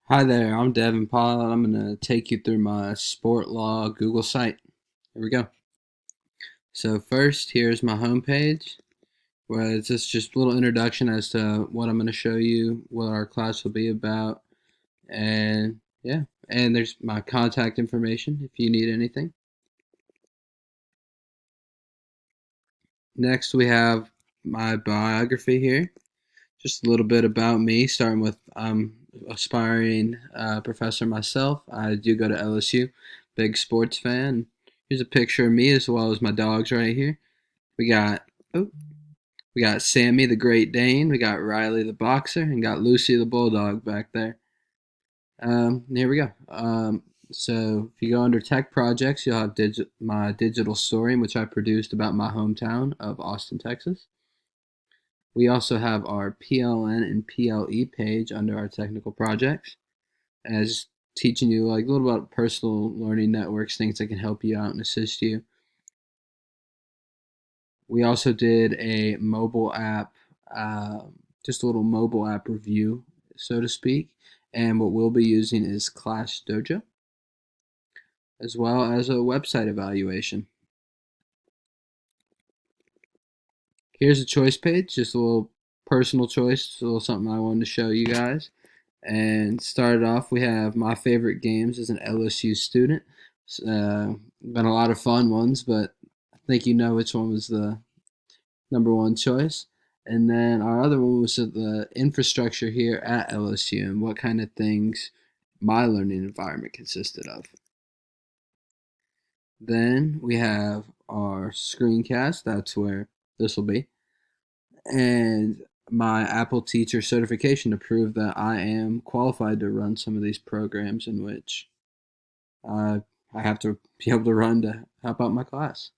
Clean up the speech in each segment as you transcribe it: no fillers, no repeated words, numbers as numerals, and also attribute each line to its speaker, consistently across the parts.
Speaker 1: Hi there, I'm Devin Paul, and I'm going to take you through my sport law Google site. Here we go. So first, here's my homepage, where it's just a little introduction as to what I'm going to show you, what our class will be about, and yeah, and there's my contact information if you need anything. Next, we have my biography here. Just a little bit about me, starting with I'm aspiring professor myself. I do go to LSU, big sports fan. Here's a picture of me as well as my dogs right here. We got oh, we got Sammy the Great Dane, we got Riley the boxer, and got Lucy the bulldog back there. Here we go. So if you go under tech projects, you'll have my digital story, in which I produced about my hometown of Austin, Texas. We also have our PLN and PLE page under our technical projects, as teaching you like a little about personal learning networks, things that can help you out and assist you. We also did a mobile app, just a little mobile app review, so to speak. And what we'll be using is Class Dojo, as well as a website evaluation. Here's a choice page, just a little personal choice, a little something I wanted to show you guys. And started off, we have my favorite games as an LSU student. Been a lot of fun ones, but I think you know which one was the number one choice. And then our other one was the infrastructure here at LSU and what kind of things my learning environment consisted of. Then we have our screencast, that's where this will be, and my Apple teacher certification to prove that I am qualified to run some of these programs in which I have to be able to run to help out my class.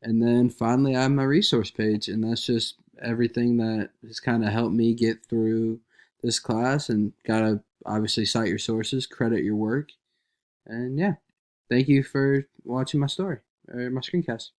Speaker 1: And then finally, I have my resource page, and that's just everything that has kind of helped me get through this class. And gotta obviously cite your sources, credit your work, and yeah, thank you for watching my story or my screencast.